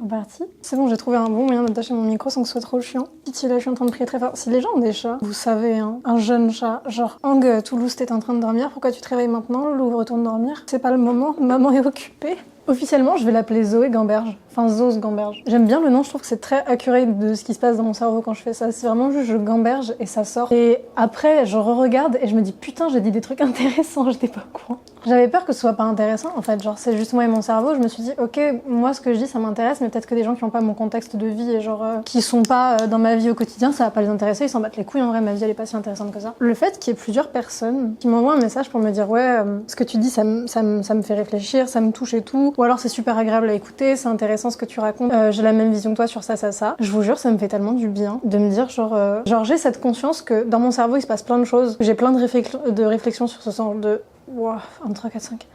Reparti. C'est bon, j'ai trouvé un bon moyen d'attacher mon micro sans que ce soit trop chiant. Pitié, là, je suis en train de prier très fort. Si les gens ont des chats, vous savez, hein, un jeune chat, genre, Ang, Toulouse, t'es en train de dormir, pourquoi tu te réveilles maintenant? Loulou, retourne dormir. C'est pas le moment, maman est occupée. Officiellement, je vais l'appeler Zoé Gamberge. Enfin, Zos Gamberge. J'aime bien le nom, je trouve que c'est très accurate de ce qui se passe dans mon cerveau quand je fais ça. C'est vraiment juste je gamberge et ça sort. Et après, je re-regarde et je me dis putain, j'ai dit des trucs intéressants, j'étais pas au courant. J'avais peur que ce soit pas intéressant en fait, genre c'est juste moi et mon cerveau. Je me suis dit ok, moi ce que je dis ça m'intéresse, mais peut-être que des gens qui ont pas mon contexte de vie et genre qui sont pas dans ma vie au quotidien, ça va pas les intéresser, ils s'en battent les couilles. En vrai, ma vie elle est pas si intéressante que ça. Le fait qu'il y ait plusieurs personnes qui m'envoient un message pour me dire ouais, ce que tu dis ça me fait réfléchir, ça me touche et tout, ou alors c'est super agréable à écouter, c'est intéressant ce que tu racontes, j'ai la même vision que toi sur ça. Je vous jure, ça me fait tellement du bien de me dire genre j'ai cette conscience que dans mon cerveau il se passe plein de choses, j'ai plein de réflexions sur ce sens de wow, 1, 2, 3, 4, 5.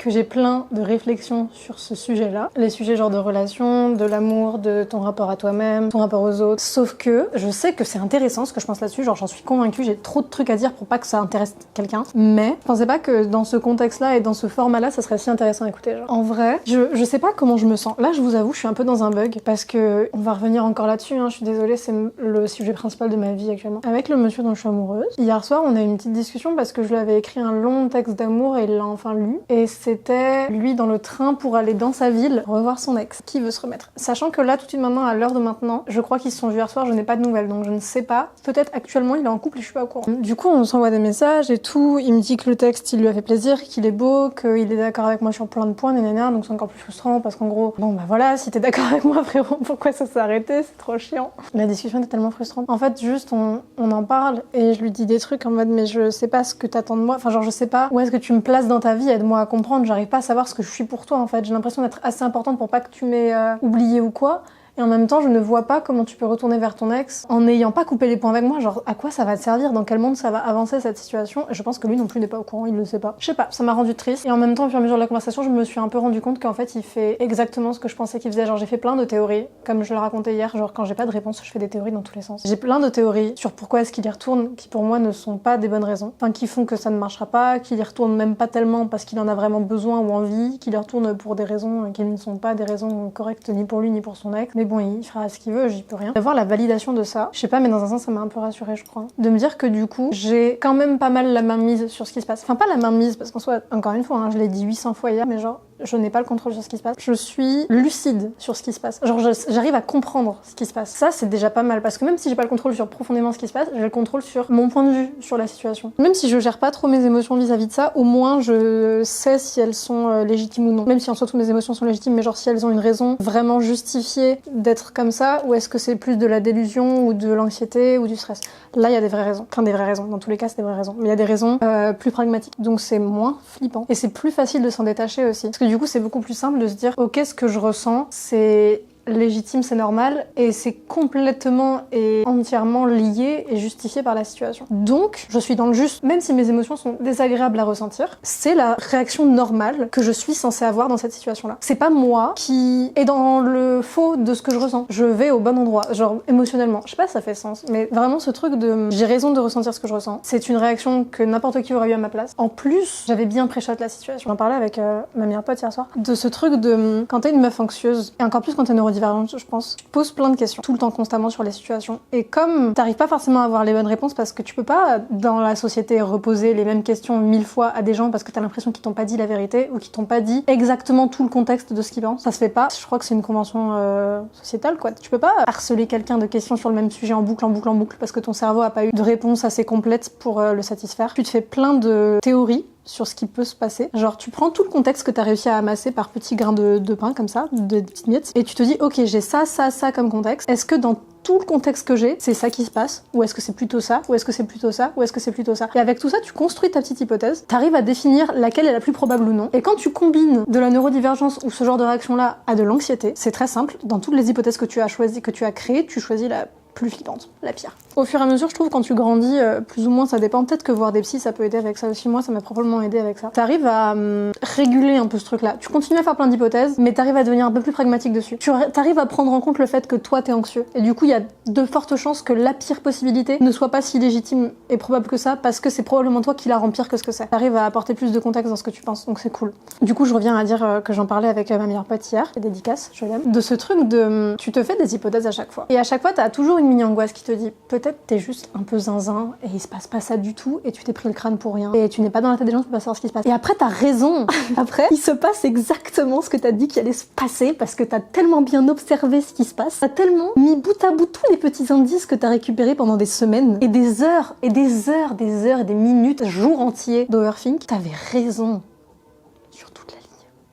Que j'ai plein de réflexions sur ce sujet-là. Les sujets genre de relations, de l'amour, de ton rapport à toi-même, ton rapport aux autres. Sauf que je sais que c'est intéressant ce que je pense là-dessus, genre j'en suis convaincue, j'ai trop de trucs à dire pour pas que ça intéresse quelqu'un. Mais je pensais pas que dans ce contexte-là et dans ce format-là, ça serait si intéressant à écouter. Genre. En vrai, je sais pas comment je me sens. Là, je vous avoue, je suis un peu dans un bug parce que on va revenir encore là-dessus, hein, je suis désolée, c'est le sujet principal de ma vie actuellement. Avec le monsieur dont je suis amoureuse, hier soir, on a eu une petite discussion parce que je lui avais écrit un long texte d'amour et il l'a enfin lu. Et c'était lui dans le train pour aller dans sa ville revoir son ex qui veut se remettre. Sachant que là, tout de suite maintenant, à l'heure de maintenant, je crois qu'ils se sont vus hier soir, je n'ai pas de nouvelles, donc je ne sais pas. Peut-être actuellement il est en couple et je suis pas au courant. Du coup, on s'envoie des messages et tout. Il me dit que le texte, il lui a fait plaisir, qu'il est beau, qu'il est d'accord avec moi sur plein de points, nanana, donc c'est encore plus frustrant parce qu'en gros, bon bah voilà, si t'es d'accord avec moi frérot, pourquoi ça s'est arrêté? C'est trop chiant. La discussion était tellement frustrante. En fait, juste on en parle et je lui dis des trucs en mode mais je sais pas ce que t'attends de moi, enfin genre je sais pas où est-ce que tu me places dans ta vie, aide-moi à comprendre, j'arrive pas à savoir ce que je suis pour toi en fait, j'ai l'impression d'être assez importante pour pas que tu m'aies oublié ou quoi. Et en même temps, je ne vois pas comment tu peux retourner vers ton ex en n'ayant pas coupé les points avec moi. Genre, à quoi ça va te servir? Dans quel monde ça va avancer cette situation? Et je pense que lui non plus n'est pas au courant, il le sait pas. Je sais pas, ça m'a rendu triste. Et en même temps, au fur et à mesure de la conversation, je me suis un peu rendu compte qu'en fait, il fait exactement ce que je pensais qu'il faisait. Genre, j'ai fait plein de théories, comme je le racontais hier. Genre, quand j'ai pas de réponse, je fais des théories dans tous les sens. J'ai plein de théories sur pourquoi est-ce qu'il y retourne, qui pour moi ne sont pas des bonnes raisons. Enfin, qui font que ça ne marchera pas, qu'il y retourne même pas tellement parce qu'il en a vraiment besoin ou envie, qu'il y retourne pour des raisons qui ne sont pas des raisons correctes ni pour lui ni pour son ex. Mais bon, il fera ce qu'il veut, j'y peux rien. D'avoir la validation de ça, je sais pas, mais dans un sens ça m'a un peu rassurée, je crois. De me dire que du coup, j'ai quand même pas mal la main mise sur ce qui se passe. Enfin, pas la main mise, parce qu'en soit, encore une fois, hein, je l'ai dit 800 fois hier, mais genre, je n'ai pas le contrôle sur ce qui se passe. Je suis lucide sur ce qui se passe. Genre, j'arrive à comprendre ce qui se passe. Ça, c'est déjà pas mal, parce que même si j'ai pas le contrôle sur profondément ce qui se passe, j'ai le contrôle sur mon point de vue sur la situation. Même si je gère pas trop mes émotions vis-à-vis de ça, au moins je sais si elles sont légitimes ou non. Même si en soi toutes mes émotions sont légitimes, mais genre si elles ont une raison vraiment justifiée d'être comme ça, ou est-ce que c'est plus de la délusion ou de l'anxiété ou du stress? Là, il y a des vraies raisons. Enfin, des vraies raisons. Dans tous les cas, c'est des vraies raisons. Mais il y a des raisons plus pragmatiques. Donc c'est moins flippant. Et c'est plus facile de s'en détacher aussi. Parce que du coup, c'est beaucoup plus simple de se dire, ok, ce que je ressens, c'est légitime, c'est normal, et c'est complètement et entièrement lié et justifié par la situation. Donc, je suis dans le juste, même si mes émotions sont désagréables à ressentir, c'est la réaction normale que je suis censée avoir dans cette situation-là. C'est pas moi qui est dans le faux de ce que je ressens. Je vais au bon endroit, genre émotionnellement. Je sais pas si ça fait sens, mais vraiment ce truc de j'ai raison de ressentir ce que je ressens, c'est une réaction que n'importe qui aurait eu à ma place. En plus, j'avais bien pré-shot la situation. J'en parlais avec ma meilleure pote hier soir, de ce truc de quand t'es une meuf anxieuse, et encore plus quand t'es neurodivergente, je pense, tu te poses plein de questions tout le temps, constamment sur les situations. Et comme t'arrives pas forcément à avoir les bonnes réponses parce que tu peux pas, dans la société, reposer les mêmes questions 1000 fois à des gens parce que t'as l'impression qu'ils t'ont pas dit la vérité ou qu'ils t'ont pas dit exactement tout le contexte de ce qu'ils pensent. Ça se fait pas. Je crois que c'est une convention sociétale, quoi. Tu peux pas harceler quelqu'un de questions sur le même sujet en boucle, en boucle, en boucle parce que ton cerveau a pas eu de réponse assez complète pour le satisfaire. Tu te fais plein de théories sur ce qui peut se passer. Genre, tu prends tout le contexte que t'as réussi à amasser par petits grains de pain, comme ça, de petites miettes, et tu te dis, ok, j'ai ça, ça, ça comme contexte. Est-ce que dans tout le contexte que j'ai, c'est ça qui se passe? Ou est-ce que c'est plutôt ça? Ou est-ce que c'est plutôt ça? Ou est-ce que c'est plutôt ça? Et avec tout ça, tu construis ta petite hypothèse, t'arrives à définir laquelle est la plus probable ou non. Et quand tu combines de la neurodivergence ou ce genre de réaction-là à de l'anxiété, c'est très simple. Dans toutes les hypothèses que tu as choisies, que tu as créées, tu choisis la plus flippante, la pire. Au fur et à mesure, je trouve, quand tu grandis, plus ou moins, ça dépend. Peut-être que voir des psys, ça peut aider avec ça aussi. Moi, ça m'a probablement aidé avec ça. T'arrives à réguler un peu ce truc-là. Tu continues à faire plein d'hypothèses, mais t'arrives à devenir un peu plus pragmatique dessus. T'arrives à prendre en compte le fait que toi, t'es anxieux. Et du coup, il y a de fortes chances que la pire possibilité ne soit pas si légitime et probable que ça, parce que c'est probablement toi qui la rend pire que ce que c'est. T'arrives à apporter plus de contexte dans ce que tu penses, donc c'est cool. Du coup, je reviens à dire que j'en parlais avec ma meilleure pote hier, et dédicace, je l'aime, de ce truc de tu te fais des hypothèses à chaque fois. Et à chaque fois, t'as toujours une mini-angoisse qui te dit peut-être t'es juste un peu zinzin et il se passe pas ça du tout et tu t'es pris le crâne pour rien et tu n'es pas dans la tête des gens, tu peux pas savoir ce qui se passe. Et après, t'as raison. Après, il se passe exactement ce que t'as dit qu'il allait se passer parce que t'as tellement bien observé ce qui se passe, t'as tellement mis bout à bout tous les petits indices que t'as récupérés pendant des semaines et des heures et des heures, des heures et des minutes, jours entiers d'overthink. T'avais raison.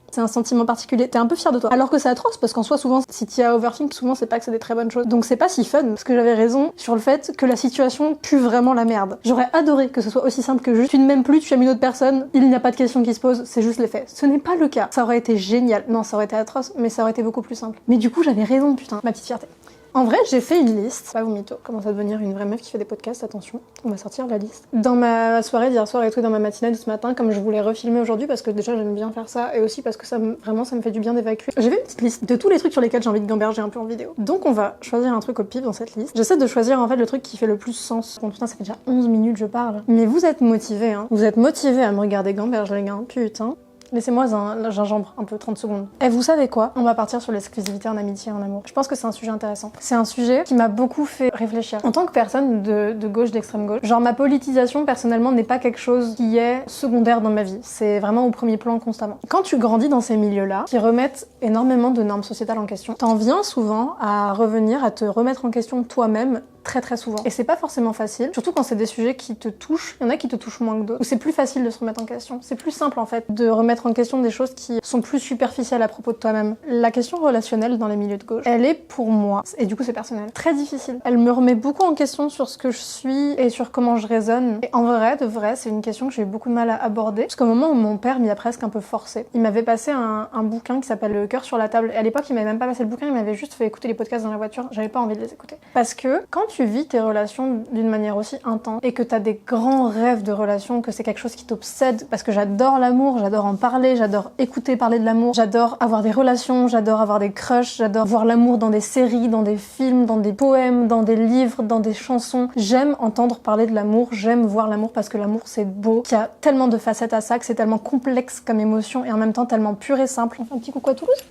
C'est un sentiment particulier, t'es un peu fier de toi. Alors que c'est atroce, parce qu'en soi, souvent, si t'y as overthink, souvent c'est pas que c'est des très bonnes choses. Donc c'est pas si fun, parce que j'avais raison sur le fait que la situation pue vraiment la merde. J'aurais adoré que ce soit aussi simple que juste tu ne m'aimes plus, tu aimes une autre personne, il n'y a pas de question qui se pose, c'est juste les faits. Ce n'est pas le cas. Ça aurait été génial. Non, ça aurait été atroce, mais ça aurait été beaucoup plus simple. Mais du coup, j'avais raison, putain, ma petite fierté. En vrai, j'ai fait une liste. Pas vous mytho, commence à devenir une vraie meuf qui fait des podcasts, attention, on va sortir la liste. Dans ma soirée d'hier soir et tout, dans ma matinée de ce matin, comme je voulais refilmer aujourd'hui parce que déjà j'aime bien faire ça et aussi parce que ça me fait du bien d'évacuer. J'ai fait une petite liste de tous les trucs sur lesquels j'ai envie de gamberger un peu en vidéo. Donc on va choisir un truc au pif dans cette liste. J'essaie de choisir en fait le truc qui fait le plus sens. Bon putain, ça fait déjà 11 minutes je parle. Mais vous êtes motivés, hein. Vous êtes motivés à me regarder gamberger les gars, putain. Laissez-moi un gingembre, un peu, 30 secondes. Et vous savez quoi? On va partir sur l'exclusivité en amitié et en amour. Je pense que c'est un sujet intéressant. C'est un sujet qui m'a beaucoup fait réfléchir. En tant que personne de gauche, d'extrême gauche, genre ma politisation, personnellement, n'est pas quelque chose qui est secondaire dans ma vie. C'est vraiment au premier plan constamment. Quand tu grandis dans ces milieux-là, qui remettent énormément de normes sociétales en question, t'en viens souvent à revenir, à te remettre en question toi-même très très souvent. Et c'est pas forcément facile, surtout quand c'est des sujets qui te touchent. Il y en a qui te touchent moins que d'autres. Ou c'est plus facile de se remettre en question. C'est plus simple en fait de remettre en question des choses qui sont plus superficielles à propos de toi-même. La question relationnelle dans les milieux de gauche, elle est pour moi, et du coup c'est personnel, très difficile. Elle me remet beaucoup en question sur ce que je suis et sur comment je raisonne. Et en vrai, de vrai, c'est une question que j'ai eu beaucoup de mal à aborder. Parce qu'au moment où mon père m'y a presque un peu forcé, il m'avait passé un bouquin qui s'appelle Le cœur sur la table. Et à l'époque, il m'avait même pas passé le bouquin, il m'avait juste fait écouter les podcasts dans la voiture. J'avais pas envie de les écouter. Parce que quand tu vis tes relations d'une manière aussi intense et que t'as des grands rêves de relations, que c'est quelque chose qui t'obsède, parce que j'adore l'amour, j'adore en parler, j'adore écouter parler de l'amour, j'adore avoir des relations, j'adore avoir des crushs, j'adore voir l'amour dans des séries, dans des films, dans des poèmes, dans des livres, dans des chansons. J'aime entendre parler de l'amour, j'aime voir l'amour parce que l'amour c'est beau, qu'il y a tellement de facettes à ça, que c'est tellement complexe comme émotion et en même temps tellement pur et simple. Un petit coucou à Toulouse.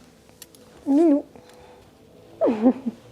Minou.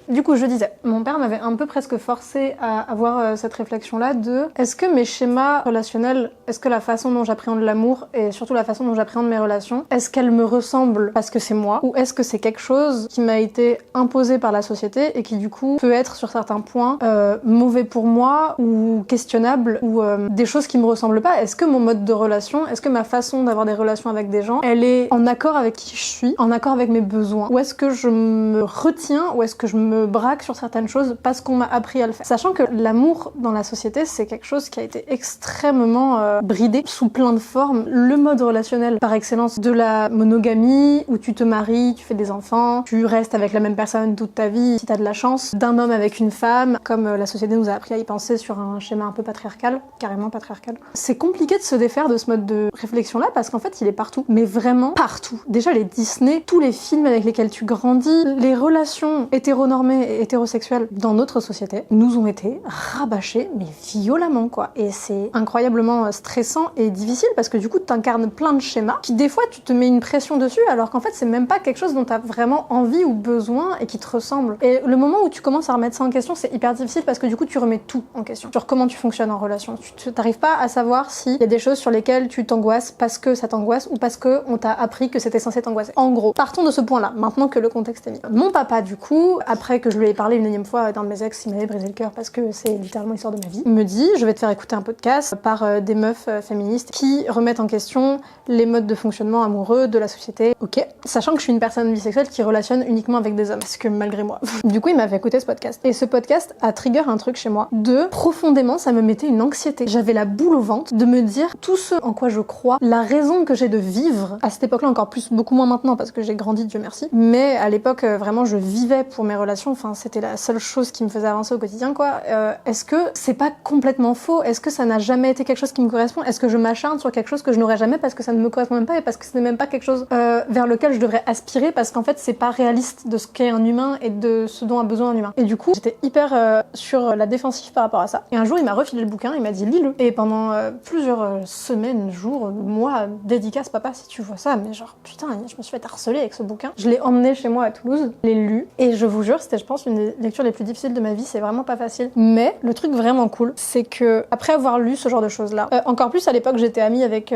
Du coup, je disais, mon père m'avait un peu presque forcé à avoir cette réflexion-là de est-ce que mes schémas relationnels, est-ce que la façon dont j'appréhende l'amour et surtout la façon dont j'appréhende mes relations, est-ce qu'elle me ressemble parce que c'est moi ou est-ce que c'est quelque chose qui m'a été imposé par la société et qui du coup peut être sur certains points mauvais pour moi ou questionnable ou des choses qui me ressemblent pas? Est-ce que mon mode de relation, est-ce que ma façon d'avoir des relations avec des gens, elle est en accord avec qui je suis, en accord avec mes besoins? Ou est-ce que je me retiens ou est-ce que je me braque sur certaines choses parce qu'on m'a appris à le faire. Sachant que l'amour dans la société, c'est quelque chose qui a été extrêmement bridé sous plein de formes. Le mode relationnel par excellence de la monogamie, où tu te maries, tu fais des enfants, tu restes avec la même personne toute ta vie, si t'as de la chance, d'un homme avec une femme, comme la société nous a appris à y penser sur un schéma un peu patriarcal, carrément patriarcal. C'est compliqué de se défaire de ce mode de réflexion-là parce qu'en fait, il est partout. Mais vraiment partout. Déjà, les Disney, tous les films avec lesquels tu grandis, les relations hétéronormées et hétérosexuels dans notre société nous ont été rabâchés, mais violemment quoi. Et c'est incroyablement stressant et difficile parce que du coup t'incarnes plein de schémas qui des fois tu te mets une pression dessus alors qu'en fait c'est même pas quelque chose dont t'as vraiment envie ou besoin et qui te ressemble. Et le moment où tu commences à remettre ça en question, c'est hyper difficile parce que du coup tu remets tout en question. Sur comment tu fonctionnes en relation. Tu t'arrives pas à savoir s'il y a des choses sur lesquelles tu t'angoisses parce que ça t'angoisse ou parce que on t'a appris que c'était censé t'angoisser. En gros, partons de ce point-là, maintenant que le contexte est mis. Mon papa du coup, après que je lui ai parlé une énième fois d'un de mes ex, il m'avait brisé le cœur parce que c'est littéralement l'histoire de ma vie. Il me dit, je vais te faire écouter un podcast par des meufs féministes qui remettent en question les modes de fonctionnement amoureux de la société. Ok. Sachant que je suis une personne bisexuelle qui relationne uniquement avec des hommes. Parce que malgré moi. Du coup, il m'a fait écouter ce podcast. Et ce podcast a trigger un truc chez moi. Profondément, ça me mettait une anxiété. J'avais la boule au ventre de me dire tout ce en quoi je crois, la raison que j'ai de vivre, à cette époque-là encore plus, beaucoup moins maintenant parce que j'ai grandi, Dieu merci. Mais à l'époque, vraiment, je vivais pour mes relations relation, enfin c'était la seule chose qui me faisait avancer au quotidien quoi. Est-ce que c'est pas complètement faux? Est-ce que ça n'a jamais été quelque chose qui me correspond? Est-ce que je m'acharne sur quelque chose que je n'aurai jamais parce que ça ne me correspond même pas et parce que ce n'est même pas quelque chose vers lequel je devrais aspirer parce qu'en fait c'est pas réaliste de ce qu'est un humain et de ce dont a besoin un humain. Et du coup j'étais hyper sur la défensive par rapport à ça. Et un jour il m'a refilé le bouquin, il m'a dit lis-le. Et pendant plusieurs semaines, jours, mois, dédicace papa si tu vois ça, mais genre putain je me suis fait harceler avec ce bouquin. Je l'ai emmené chez moi à Toulouse, je l'ai lu et je vous jure c'était je pense une des lectures les plus difficiles de ma vie, c'est vraiment pas facile. Mais le truc vraiment cool c'est que après avoir lu ce genre de choses là, encore plus à l'époque j'étais amie avec,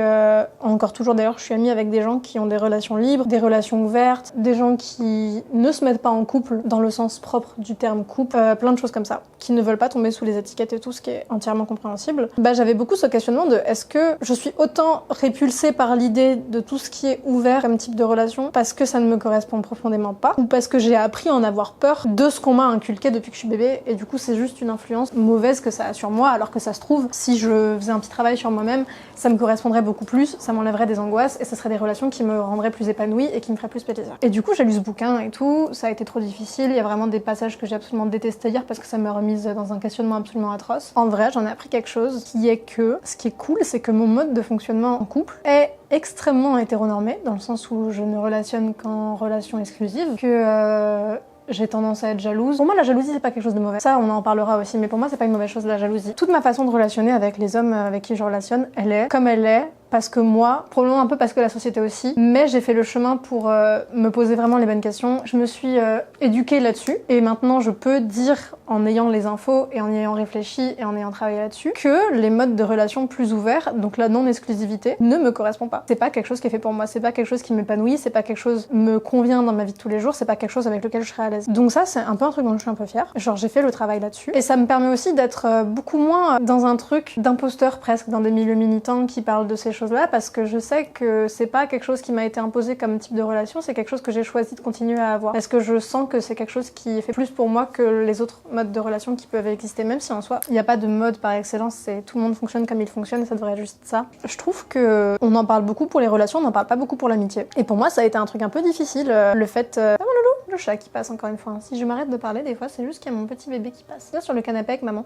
encore toujours d'ailleurs je suis amie avec des gens qui ont des relations libres, des relations ouvertes, des gens qui ne se mettent pas en couple dans le sens propre du terme couple, plein de choses comme ça, qui ne veulent pas tomber sous les étiquettes et tout, ce qui est entièrement compréhensible. Bah j'avais beaucoup ce questionnement de est-ce que je suis autant répulsée par l'idée de tout ce qui est ouvert comme type de relation parce que ça ne me correspond profondément pas ou parce que j'ai appris à en avoir peur de ce qu'on m'a inculqué depuis que je suis bébé et du coup c'est juste une influence mauvaise que ça a sur moi alors que ça se trouve si je faisais un petit travail sur moi-même ça me correspondrait beaucoup plus, ça m'enlèverait des angoisses et ce serait des relations qui me rendraient plus épanouie et qui me feraient plus plaisir. Et du coup j'ai lu ce bouquin et tout, ça a été trop difficile, il y a vraiment des passages que j'ai absolument détesté lire parce que ça m'a remise dans un questionnement absolument atroce. En vrai j'en ai appris quelque chose qui est que ce qui est cool c'est que mon mode de fonctionnement en couple est extrêmement hétéronormé dans le sens où je ne relationne qu'en relation exclusive, que j'ai tendance à être jalouse. Pour moi, la jalousie, c'est pas quelque chose de mauvais. Ça, on en parlera aussi, mais pour moi, c'est pas une mauvaise chose, la jalousie. Toute ma façon de relationner avec les hommes avec qui je relationne, elle est comme elle est, parce que moi, probablement un peu parce que la société aussi, mais j'ai fait le chemin pour me poser vraiment les bonnes questions. Je me suis éduquée là-dessus, et maintenant, je peux dire, en ayant les infos, et en y ayant réfléchi, et en ayant travaillé là-dessus, que les modes de relation plus ouverts, donc la non-exclusivité, ne me correspondent pas. C'est pas quelque chose qui est fait pour moi, c'est pas quelque chose qui m'épanouit, c'est pas quelque chose qui me convient dans ma vie de tous les jours, c'est pas quelque chose avec lequel je serais à l'aise. Donc ça, c'est un peu un truc dont je suis un peu fière. Genre, j'ai fait le travail là-dessus. Et ça me permet aussi d'être beaucoup moins dans un truc d'imposteur presque, dans des milieux militants qui parlent de ces choses-là, parce que je sais que c'est pas quelque chose qui m'a été imposé comme type de relation, c'est quelque chose que j'ai choisi de continuer à avoir. Parce que je sens que c'est quelque chose qui fait plus pour moi que les autres modes de relation qui peuvent exister, même si en soi, il n'y a pas de mode par excellence, c'est tout le monde fonctionne comme il fonctionne et ça devrait être juste ça. Je trouve que on en parle beaucoup pour les relations, on n'en parle pas beaucoup pour l'amitié. Et pour moi, ça a été un truc un peu difficile, le fait... Ah mon loulou, le chat qui passe encore une fois. Si je m'arrête de parler, des fois, c'est juste qu'il y a mon petit bébé qui passe. Là, sur le canapé avec maman.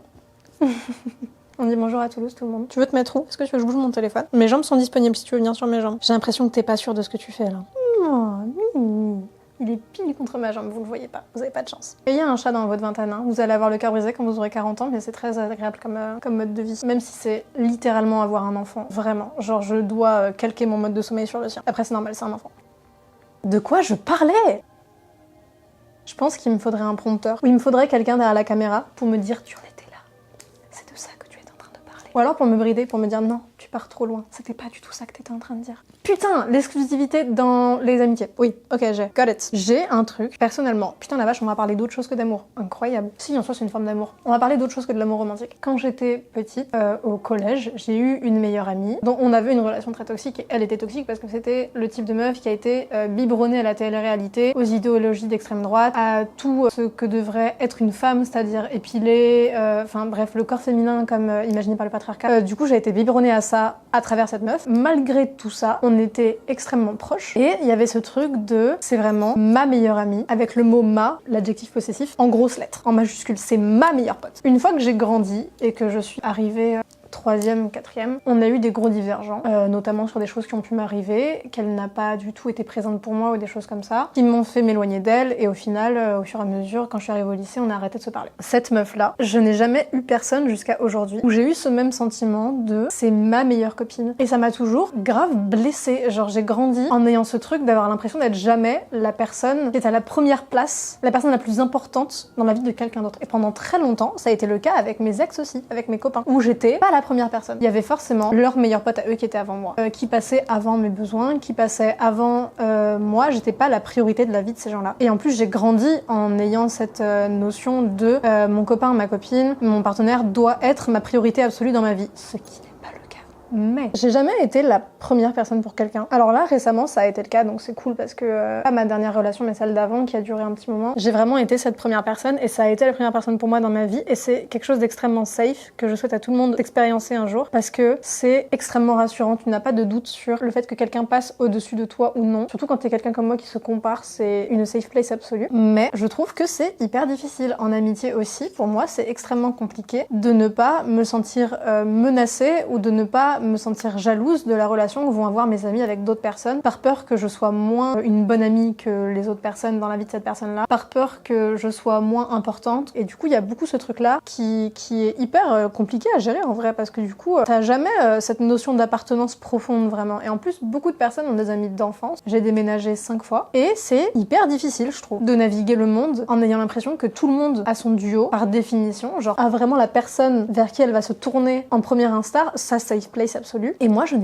On dit bonjour à Toulouse, tout le monde. Tu veux te mettre où? Est-ce que tu veux que je bouge mon téléphone? Mes jambes sont disponibles si tu veux venir sur mes jambes. J'ai l'impression que t'es pas sûre de ce que tu fais là. Il est pile contre ma jambe, vous le voyez pas. Vous avez pas de chance. Ayez un chat dans votre vingtaine, hein. Vous allez avoir le cœur brisé quand vous aurez 40 ans, mais c'est très agréable comme mode de vie. Même si c'est littéralement avoir un enfant. Vraiment. Genre, je dois calquer mon mode de sommeil sur le sien. Après, c'est normal, c'est un enfant. De quoi je parlais? Je pense qu'il me faudrait un prompteur. Ou il me faudrait quelqu'un derrière la caméra pour me dire tu en étais là. C'est de ça que tu es en train de parler. Ou alors pour me brider, pour me dire non, tu pars trop loin. C'était pas du tout ça que t'étais en train de dire. Putain, l'exclusivité dans les amitiés. Oui, ok, got it. J'ai un truc, personnellement. Putain la vache, on va parler d'autre chose que d'amour. Incroyable. Si, en soi, c'est une forme d'amour. On va parler d'autre chose que de l'amour romantique. Quand j'étais petite, au collège, j'ai eu une meilleure amie dont on avait une relation très toxique et elle était toxique parce que c'était le type de meuf qui a été biberonnée à la télé-réalité, aux idéologies d'extrême droite, à tout ce que devrait être une femme, c'est-à-dire épilée, enfin bref, le corps féminin comme imaginé par le patriarcat. Du coup, j'ai été biberonnée à ça à travers cette meuf. Malgré tout ça, on était extrêmement proches et il y avait ce truc de c'est vraiment ma meilleure amie avec le mot ma, l'adjectif possessif, en grosses lettres, en majuscule, c'est ma meilleure pote. Une fois que j'ai grandi et que je suis arrivée 3e, 4e, on a eu des gros divergents, notamment sur des choses qui ont pu m'arriver, qu'elle n'a pas du tout été présente pour moi ou des choses comme ça, qui m'ont fait m'éloigner d'elle et au final, au fur et à mesure, quand je suis arrivée au lycée, on a arrêté de se parler. Cette meuf-là, je n'ai jamais eu personne jusqu'à aujourd'hui où j'ai eu ce même sentiment de c'est ma meilleure copine. Et ça m'a toujours grave blessée. Genre j'ai grandi en ayant ce truc d'avoir l'impression d'être jamais la personne qui est à la première place, la personne la plus importante dans la vie de quelqu'un d'autre. Et pendant très longtemps, ça a été le cas avec mes ex aussi, avec mes copains, où j'étais pas la première personne. Il y avait forcément leur meilleur pote à eux qui était avant moi, qui passait avant mes besoins, qui passait avant moi. J'étais pas la priorité de la vie de ces gens-là. Et en plus, j'ai grandi en ayant cette notion de mon copain, ma copine, mon partenaire doit être ma priorité absolue dans ma vie. Ce qui n'est pas le cas. Mais j'ai jamais été la première personne pour quelqu'un. Alors là, récemment, ça a été le cas, donc c'est cool parce que pas ma dernière relation, mais celle d'avant qui a duré un petit moment, j'ai vraiment été cette première personne et ça a été la première personne pour moi dans ma vie et c'est quelque chose d'extrêmement safe que je souhaite à tout le monde d'expériencer un jour parce que c'est extrêmement rassurant. Tu n'as pas de doute sur le fait que quelqu'un passe au-dessus de toi ou non. Surtout quand t'es quelqu'un comme moi qui se compare, c'est une safe place absolue. Mais je trouve que c'est hyper difficile. En amitié aussi, pour moi, c'est extrêmement compliqué de ne pas me sentir menacée ou de ne pas me sentir jalouse de la relation que vont avoir mes amis avec d'autres personnes, par peur que je sois moins une bonne amie que les autres personnes dans la vie de cette personne-là, par peur que je sois moins importante. Et du coup, il y a beaucoup ce truc-là qui est hyper compliqué à gérer en vrai, parce que du coup, t'as jamais cette notion d'appartenance profonde vraiment. Et en plus, beaucoup de personnes ont des amis d'enfance. J'ai déménagé 5 fois et c'est hyper difficile, je trouve, de naviguer le monde en ayant l'impression que tout le monde a son duo par définition, genre a vraiment la personne vers qui elle va se tourner en premier instar, sa safe place absolue. Et moi, je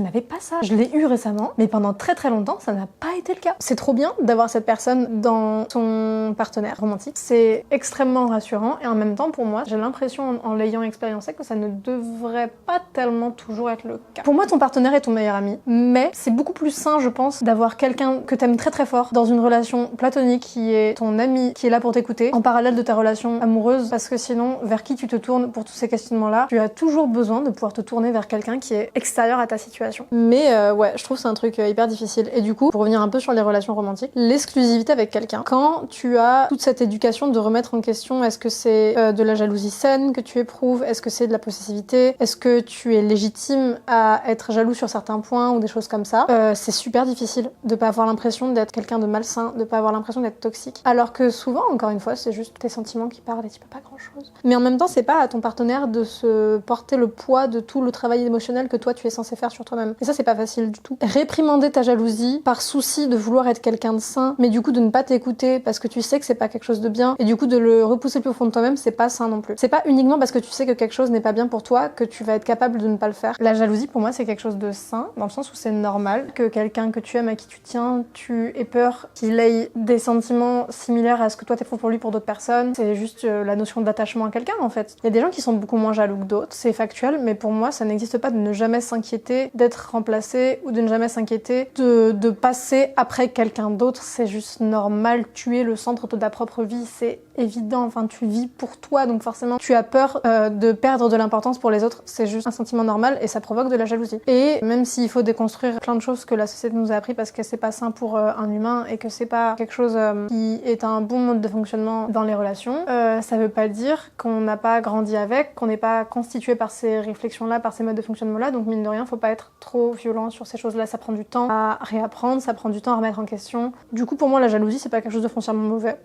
n'avais pas ça. Je l'ai eu récemment, mais pendant très très longtemps, ça n'a pas été le cas. C'est trop bien d'avoir cette personne dans son partenaire romantique. C'est extrêmement rassurant et en même temps, pour moi, j'ai l'impression en l'ayant expériencé que ça ne devrait pas tellement toujours être le cas. Pour moi, ton partenaire est ton meilleur ami, mais c'est beaucoup plus sain, je pense, d'avoir quelqu'un que t'aimes très très fort dans une relation platonique qui est ton ami, qui est là pour t'écouter, en parallèle de ta relation amoureuse, parce que sinon, vers qui tu te tournes pour tous ces questionnements-là, tu as toujours besoin de pouvoir te tourner vers quelqu'un qui est extérieur à ta situation. Mais ouais, je trouve que c'est un truc hyper difficile. Et du coup, pour revenir un peu sur les relations romantiques, l'exclusivité avec quelqu'un, quand tu as toute cette éducation de remettre en question, est-ce que c'est de la jalousie saine que tu éprouves, est-ce que c'est de la possessivité, est-ce que tu es légitime à être jaloux sur certains points ou des choses comme ça, c'est super difficile de pas avoir l'impression d'être quelqu'un de malsain, de pas avoir l'impression d'être toxique. Alors que souvent, encore une fois, c'est juste tes sentiments qui parlent et tu peux pas grand-chose. Mais en même temps, c'est pas à ton partenaire de se porter le poids de tout le travail émotionnel que toi tu es censé faire sur toi-même. Et ça, c'est pas facile du tout. Réprimander ta jalousie par souci de vouloir être quelqu'un de sain, mais du coup de ne pas t'écouter parce que tu sais que c'est pas quelque chose de bien, et du coup de le repousser plus au fond de toi-même, c'est pas sain non plus. C'est pas uniquement parce que tu sais que quelque chose n'est pas bien pour toi que tu vas être capable de ne pas le faire. La jalousie, pour moi, c'est quelque chose de sain, dans le sens où c'est normal que quelqu'un que tu aimes, à qui tu tiens, tu aies peur qu'il ait des sentiments similaires à ce que toi t'éprouves pour lui pour d'autres personnes. C'est juste la notion d'attachement à quelqu'un, en fait. Il y a des gens qui sont beaucoup moins jaloux que d'autres, c'est factuel, mais pour moi, ça n'existe pas de ne jamais s'inquiéter d'être remplacé ou de ne jamais s'inquiéter de passer après quelqu'un d'autre. C'est juste normal. Tu es le centre de ta propre vie, c'est évident. Enfin, tu vis pour toi, donc forcément, tu as peur de perdre de l'importance pour les autres. C'est juste un sentiment normal et ça provoque de la jalousie. Et même s'il faut déconstruire plein de choses que la société nous a appris parce que c'est pas sain pour un humain et que c'est pas quelque chose qui est un bon mode de fonctionnement dans les relations, ça veut pas dire qu'on n'a pas grandi avec, qu'on n'est pas constitué par ces réflexions-là, par ces modes de fonctionnement-là. Donc mine de rien, faut pas être trop violent sur ces choses-là. Ça prend du temps à réapprendre, ça prend du temps à remettre en question. Du coup, pour moi, la jalousie, c'est pas quelque chose de foncièrement mauvais.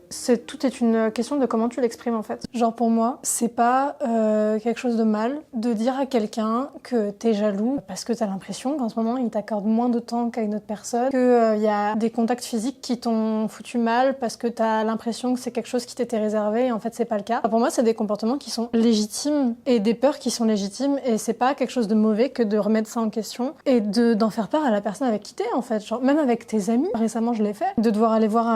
Tout est une question de comment tu l'exprimes en fait. Genre pour moi, c'est pas quelque chose de mal de dire à quelqu'un que t'es jaloux parce que t'as l'impression qu'en ce moment il t'accorde moins de temps qu'à une autre personne, qu'il y a des contacts physiques qui t'ont foutu mal parce que t'as l'impression que c'est quelque chose qui t'était réservé et en fait c'est pas le cas. Pour moi, c'est des comportements qui sont légitimes et des peurs qui sont légitimes et c'est pas quelque chose de mauvais que de remettre ça en question et d'en faire part à la personne avec qui t'es en fait. Genre même avec tes amis, récemment je l'ai fait, de devoir aller voir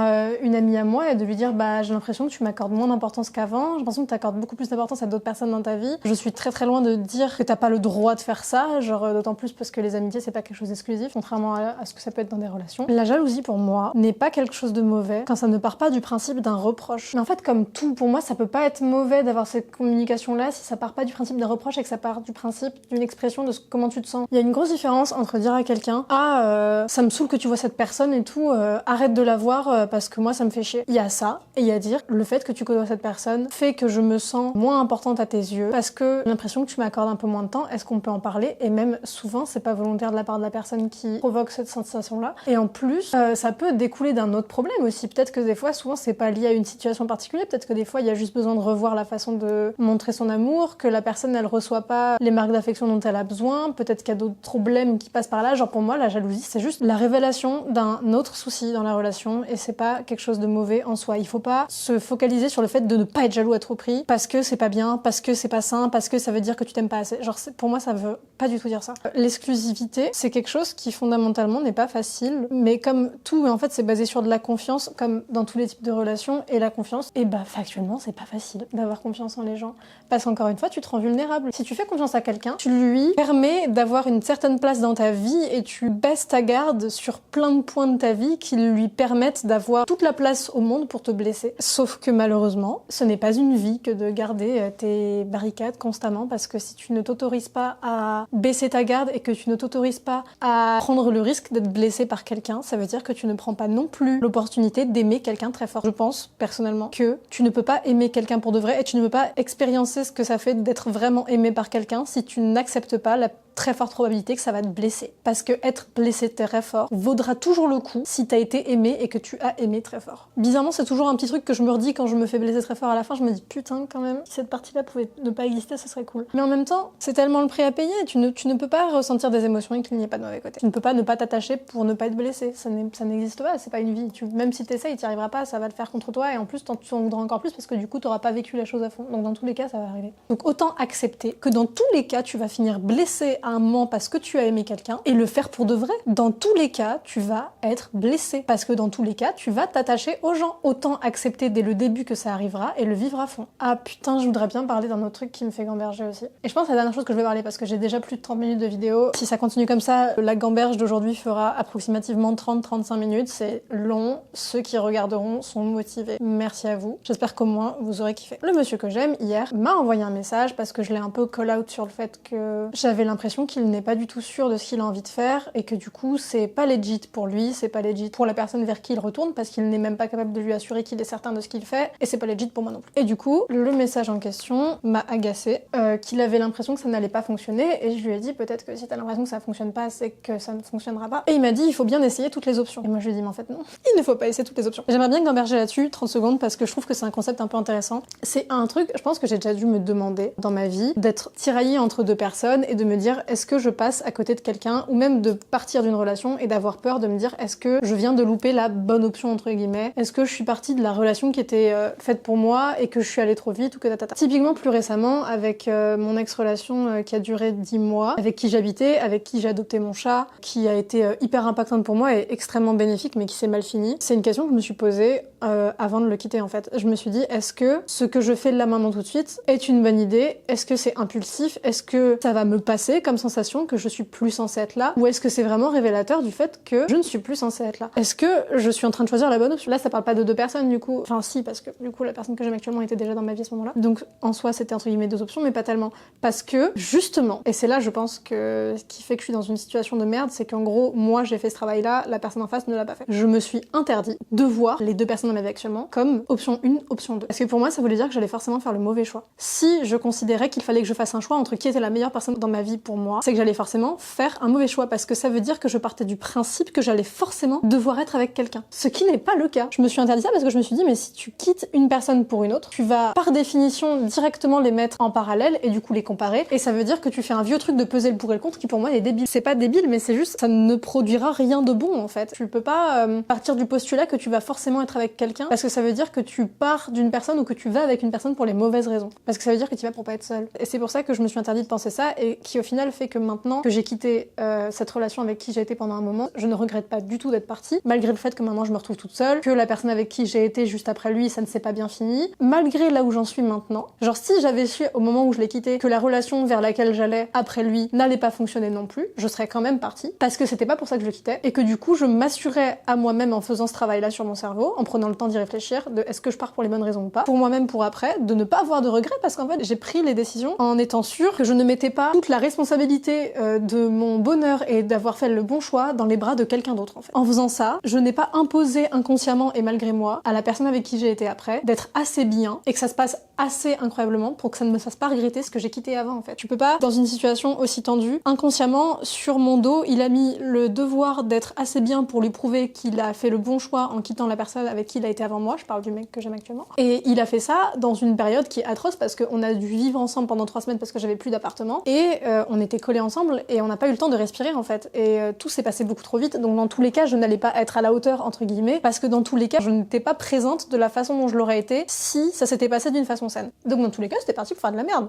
une amie à moi et de lui dire bah j'ai l'impression que tu m'accordes moins d'importance qu'avant, j'ai l'impression que t'accordes beaucoup plus d'importance à d'autres personnes dans ta vie. Je suis très très loin de dire que t'as pas le droit de faire ça, genre d'autant plus parce que les amitiés c'est pas quelque chose d'exclusif, contrairement à ce que ça peut être dans des relations. La jalousie pour moi n'est pas quelque chose de mauvais quand ça ne part pas du principe d'un reproche. Mais en fait comme tout, pour moi ça peut pas être mauvais d'avoir cette communication là si ça part pas du principe d'un reproche et que ça part du principe d'une expression de comment tu te sens. Il y a une grosse différence entre dire à quelqu'un ça me saoule que tu vois cette personne et tout, arrête de la voir parce que moi ça me fait chier. Il y a ça et il y a dire le fait que tu côtoies cette personne fait que je me sens moins importante à tes yeux parce que j'ai l'impression que tu m'accordes un peu moins de temps, est-ce qu'on peut en parler? Et même souvent c'est pas volontaire de la part de la personne qui provoque cette sensation là et en plus ça peut découler d'un autre problème aussi, peut-être que des fois souvent c'est pas lié à une situation particulière, peut-être que des fois il y a juste besoin de revoir la façon de montrer son amour, que la personne elle reçoit pas les marques d'affection dont elle a besoin, peut-être qu'il y a d'autres problèmes qui passent par là. Genre pour moi la jalousie c'est juste la révélation d'un autre souci dans la relation et c'est pas quelque chose de mauvais en soi. Il faut pas se focaliser focaliser sur le fait de ne pas être jaloux à trop prix, parce que c'est pas bien, parce que c'est pas sain, parce que ça veut dire que tu t'aimes pas assez. Genre pour moi ça veut pas du tout dire ça. L'exclusivité, c'est quelque chose qui fondamentalement n'est pas facile, mais comme tout, en fait c'est basé sur de la confiance, comme dans tous les types de relations, et la confiance, et bah factuellement c'est pas facile d'avoir confiance en les gens. Parce qu'encore une fois, tu te rends vulnérable. Si tu fais confiance à quelqu'un, tu lui permets d'avoir une certaine place dans ta vie et tu baisses ta garde sur plein de points de ta vie qui lui permettent d'avoir toute la place au monde pour te blesser. Sauf que malheureusement, ce n'est pas une vie que de garder tes barricades constamment, parce que si tu ne t'autorises pas à baisser ta garde et que tu ne t'autorises pas à prendre le risque d'être blessé par quelqu'un, ça veut dire que tu ne prends pas non plus l'opportunité d'aimer quelqu'un très fort. Je pense personnellement que tu ne peux pas aimer quelqu'un pour de vrai et tu ne peux pas expériencer ce que ça fait d'être vraiment aimé par quelqu'un si tu n'acceptes pas la très forte probabilité que ça va te blesser. Parce que être blessé très fort vaudra toujours le coup si t'as été aimé et que tu as aimé très fort. Bizarrement, c'est toujours un petit truc que je me redis quand je me fais blesser très fort à la fin. Je me dis putain, quand même, si cette partie-là pouvait ne pas exister, ce serait cool. Mais en même temps, c'est tellement le prix à payer. Tu ne peux pas ressentir des émotions et qu'il n'y ait pas de mauvais côté. Tu ne peux pas ne pas t'attacher pour ne pas être blessé. Ça n'existe pas, c'est pas une vie. Même si t'essayes, t'y arriveras pas, ça va le faire contre toi et en plus, tu en voudras encore plus parce que du coup, t'auras pas vécu la chose à fond. Donc dans tous les cas, ça va arriver. Donc autant accepter que dans tous les cas, tu vas finir blessé à un moment parce que tu as aimé quelqu'un et le faire pour de vrai. Dans tous les cas, tu vas être blessé parce que dans tous les cas, tu vas t'attacher aux gens. Autant accepter dès le début que ça arrivera et le vivre à fond. Ah putain, je voudrais bien parler d'un autre truc qui me fait gamberger aussi. Et je pense que la dernière chose que je vais parler parce que j'ai déjà plus de 30 minutes de vidéo. Si ça continue comme ça, la gamberge d'aujourd'hui fera approximativement 30-35 minutes. C'est long. Ceux qui regarderont sont motivés. Merci à vous. J'espère qu'au moins vous aurez kiffé. Le monsieur que j'aime hier m'a envoyé un message parce que je l'ai un peu call out sur le fait que j'avais l'impression qu'il n'est pas du tout sûr de ce qu'il a envie de faire et que du coup c'est pas legit pour lui, c'est pas legit pour la personne vers qui il retourne parce qu'il n'est même pas capable de lui assurer qu'il est certain de ce qu'il fait et c'est pas legit pour moi non plus. Et du coup le message en question m'a agacé, qu'il avait l'impression que ça n'allait pas fonctionner et je lui ai dit peut-être que si t'as l'impression que ça fonctionne pas c'est que ça ne fonctionnera pas et il m'a dit il faut bien essayer toutes les options et moi je lui ai dit mais en fait non, il ne faut pas essayer toutes les options. J'aimerais bien gamberger là-dessus 30 secondes parce que je trouve que c'est un concept un peu intéressant. C'est un truc, je pense que j'ai déjà dû me demander dans ma vie d'être tiraillée entre deux personnes et de me dire est-ce que je passe à côté de quelqu'un ou même de partir d'une relation et d'avoir peur de me dire est-ce que je viens de louper la bonne option entre guillemets, est-ce que je suis partie de la relation qui était faite pour moi et que je suis allée trop vite ou que tatata. Typiquement plus récemment avec mon ex-relation qui a duré 10 mois, avec qui j'habitais, avec qui j'ai adopté mon chat, qui a été hyper impactante pour moi et extrêmement bénéfique mais qui s'est mal fini. C'est une question que je me suis posée avant de le quitter en fait. Je me suis dit est-ce que ce que je fais de là maintenant tout de suite est une bonne idée? Est-ce que c'est impulsif? Est-ce que ça va me passer comme sensation que je suis plus censée être là? Ou est-ce que c'est vraiment révélateur du fait que je ne suis plus censée être là? Est-ce que je suis en train de choisir la bonne option? Là ça parle pas de deux personnes du coup, enfin si parce que du coup la personne que j'aime actuellement était déjà dans ma vie à ce moment-là. Donc en soi c'était entre guillemets deux options mais pas tellement. Parce que justement, et c'est là je pense que ce qui fait que je suis dans une situation de merde, c'est qu'en gros moi j'ai fait ce travail-là, la personne en face ne l'a pas fait. Je me suis interdit de voir les deux personnes dans ma vie actuellement comme option 1, option 2. Parce que pour moi ça voulait dire que j'allais forcément faire le mauvais choix. Si je considérais qu'il fallait que je fasse un choix entre qui était la meilleure personne dans ma vie pour moi, c'est que j'allais forcément faire un mauvais choix parce que ça veut dire que je partais du principe que j'allais forcément devoir être avec quelqu'un. Ce qui n'est pas le cas. Je me suis interdit ça parce que je me suis dit mais si tu quittes une personne pour une autre, tu vas par définition directement les mettre en parallèle et du coup les comparer et ça veut dire que tu fais un vieux truc de peser le pour et le contre qui pour moi est débile. C'est pas débile mais c'est juste ça ne produira rien de bon en fait. Tu peux pas partir du postulat que tu vas forcément être avec quelqu'un parce que ça veut dire que tu pars d'une personne ou que tu vas avec une personne pour les mauvaises raisons. Parce que ça veut dire que tu vas pour pas être seule. Et c'est pour ça que je me suis interdit de penser ça et qui au final fait que maintenant que j'ai quitté cette relation avec qui j'ai été pendant un moment, je ne regrette pas du tout d'être partie, malgré le fait que maintenant je me retrouve toute seule, que la personne avec qui j'ai été juste après lui, ça ne s'est pas bien fini, malgré là où j'en suis maintenant. Genre si j'avais su au moment où je l'ai quitté que la relation vers laquelle j'allais après lui n'allait pas fonctionner non plus, je serais quand même partie, parce que c'était pas pour ça que je le quittais, et que du coup je m'assurais à moi-même en faisant ce travail-là sur mon cerveau, en prenant le temps d'y réfléchir, de est-ce que je pars pour les bonnes raisons ou pas, pour moi-même pour après, de ne pas avoir de regrets, parce qu'en fait j'ai pris les décisions en étant sûre que je ne mettais pas toute la responsabilité de mon bonheur et d'avoir fait le bon choix dans les bras de quelqu'un d'autre en fait. En faisant ça, je n'ai pas imposé inconsciemment et malgré moi à la personne avec qui j'ai été après d'être assez bien et que ça se passe assez incroyablement pour que ça ne me fasse pas regretter ce que j'ai quitté avant en fait. Tu peux pas, dans une situation aussi tendue, inconsciemment, sur mon dos, il a mis le devoir d'être assez bien pour lui prouver qu'il a fait le bon choix en quittant la personne avec qui il a été avant moi, je parle du mec que j'aime actuellement. Et il a fait ça dans une période qui est atroce parce qu'on a dû vivre ensemble pendant 3 semaines parce que j'avais plus d'appartement et on était collés ensemble et on n'a pas eu le temps de respirer en fait. Et tout s'est passé beaucoup trop vite, donc dans tous les cas, je n'allais pas être à la hauteur entre guillemets parce que dans tous les cas, je n'étais pas présente de la façon dont je l'aurais été si ça s'était passé d'une façon saine. Donc dans tous les cas, c'était parti pour faire de la merde.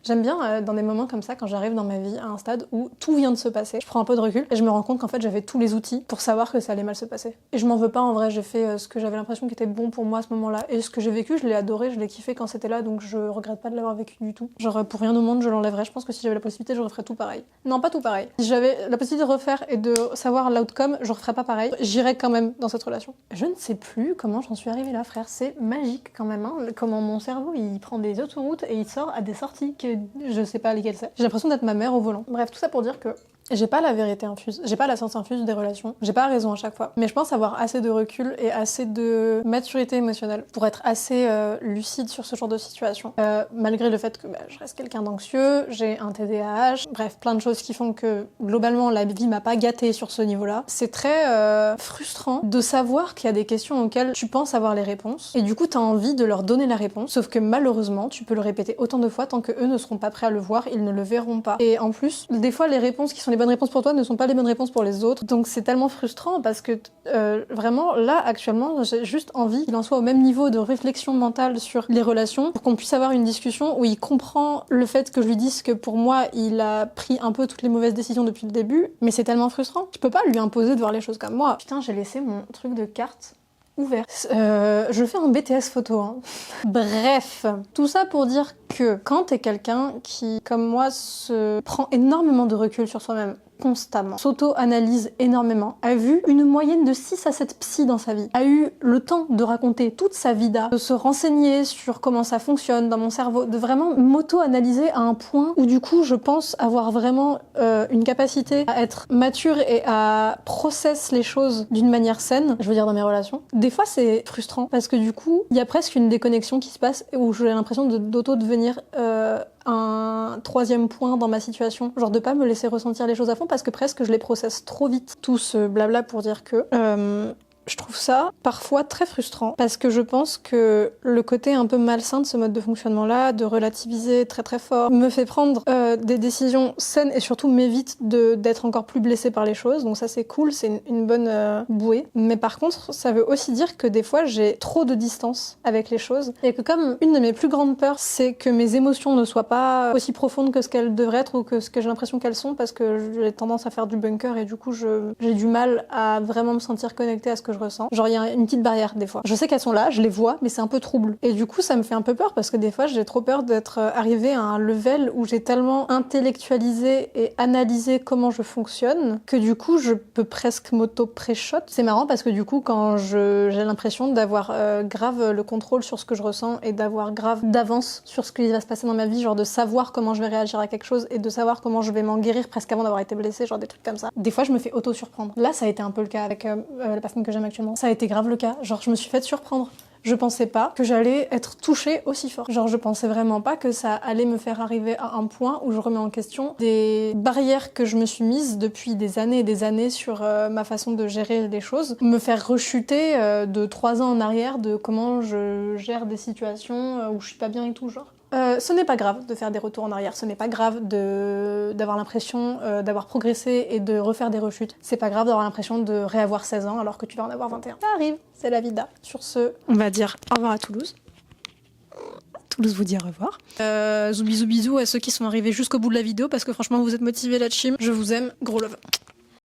J'aime bien dans des moments comme ça, quand j'arrive dans ma vie à un stade où tout vient de se passer, je prends un peu de recul et je me rends compte qu'en fait j'avais tous les outils pour savoir que ça allait mal se passer. Et je m'en veux pas en vrai, j'ai fait ce que j'avais l'impression qui était bon pour moi à ce moment-là. Et ce que j'ai vécu, je l'ai adoré, je l'ai kiffé quand c'était là, donc je regrette pas de l'avoir vécu du tout. Genre pour rien au monde je l'enlèverais, je pense que si j'avais la possibilité je referais tout pareil. Non, pas tout pareil. Si j'avais la possibilité de refaire et de savoir l'outcome, je referais pas pareil, j'irais quand même dans cette relation. Je ne sais plus comment j'en suis arrivée là, frère, c'est magique quand même, hein. Comment mon cerveau il prend des autoroutes et il sort à des sorties que je sais pas lesquelles c'est. J'ai l'impression d'être ma mère au volant. Bref, tout ça pour dire que j'ai pas la vérité infuse, j'ai pas la science infuse des relations, j'ai pas raison à chaque fois. Mais je pense avoir assez de recul et assez de maturité émotionnelle pour être assez lucide sur ce genre de situation. Malgré le fait que je reste quelqu'un d'anxieux, j'ai un TDAH, bref, plein de choses qui font que globalement la vie m'a pas gâtée sur ce niveau-là. C'est très frustrant de savoir qu'il y a des questions auxquelles tu penses avoir les réponses et du coup t'as envie de leur donner la réponse, sauf que malheureusement tu peux le répéter autant de fois tant que eux ne seront pas prêts à le voir, ils ne le verront pas. Et en plus, des fois les réponses qui sont les bonnes réponses pour toi ne sont pas les bonnes réponses pour les autres. Donc c'est tellement frustrant parce que vraiment là actuellement j'ai juste envie qu'il en soit au même niveau de réflexion mentale sur les relations pour qu'on puisse avoir une discussion où il comprend le fait que je lui dise que pour moi il a pris un peu toutes les mauvaises décisions depuis le début, mais c'est tellement frustrant. Je peux pas lui imposer de voir les choses comme moi. Putain, j'ai laissé mon truc de carte ouvert. Je fais un BTS photo, hein. Bref, tout ça pour dire que quand t'es quelqu'un qui, comme moi, se prend énormément de recul sur soi-même, constamment, s'auto-analyse énormément, a vu une moyenne de 6 à 7 psy dans sa vie, a eu le temps de raconter toute sa vida, de se renseigner sur comment ça fonctionne dans mon cerveau, de vraiment m'auto-analyser à un point où du coup je pense avoir vraiment une capacité à être mature et à process les choses d'une manière saine, je veux dire dans mes relations. Des fois c'est frustrant parce que du coup il y a presque une déconnexion qui se passe où j'ai l'impression d'auto-devenir un troisième point dans ma situation, genre de pas me laisser ressentir les choses à fond parce que presque je les processe trop vite. Tout ce blabla pour dire que je trouve ça parfois très frustrant parce que je pense que le côté un peu malsain de ce mode de fonctionnement-là, de relativiser très très fort, me fait prendre des décisions saines et surtout m'évite d'être encore plus blessée par les choses. Donc ça c'est cool, c'est une bonne bouée. Mais par contre, ça veut aussi dire que des fois j'ai trop de distance avec les choses et que comme une de mes plus grandes peurs, c'est que mes émotions ne soient pas aussi profondes que ce qu'elles devraient être ou que ce que j'ai l'impression qu'elles sont parce que j'ai tendance à faire du bunker et du coup j'ai du mal à vraiment me sentir connectée à ce que je ressens. Genre il y a une petite barrière des fois. Je sais qu'elles sont là, je les vois, mais c'est un peu trouble. Et du coup ça me fait un peu peur parce que des fois j'ai trop peur d'être arrivée à un level où j'ai tellement intellectualisé et analysé comment je fonctionne que du coup je peux presque m'auto-pré-shot. C'est marrant parce que du coup quand j'ai l'impression d'avoir grave le contrôle sur ce que je ressens et d'avoir grave d'avance sur ce qui va se passer dans ma vie, genre de savoir comment je vais réagir à quelque chose et de savoir comment je vais m'en guérir presque avant d'avoir été blessée, genre des trucs comme ça. Des fois je me fais auto-surprendre. Là ça a été un peu le cas avec la personne que j'aime actuellement. Ça a été grave le cas. Genre, je me suis fait surprendre. Je pensais pas que j'allais être touchée aussi fort. Genre, je pensais vraiment pas que ça allait me faire arriver à un point où je remets en question des barrières que je me suis mises depuis des années et des années sur ma façon de gérer les choses. Me faire rechuter de 3 ans en arrière de comment je gère des situations où je suis pas bien et tout, genre. Ce n'est pas grave de faire des retours en arrière, ce n'est pas grave d'avoir l'impression d'avoir progressé et de refaire des rechutes. C'est pas grave d'avoir l'impression de réavoir 16 ans alors que tu vas en avoir 21. Ça arrive, c'est la vida. Sur ce, on va dire au revoir à Toulouse. Toulouse vous dit au revoir. Bisous bisous à ceux qui sont arrivés jusqu'au bout de la vidéo parce que franchement vous êtes motivés là-dessus. Je vous aime, gros love.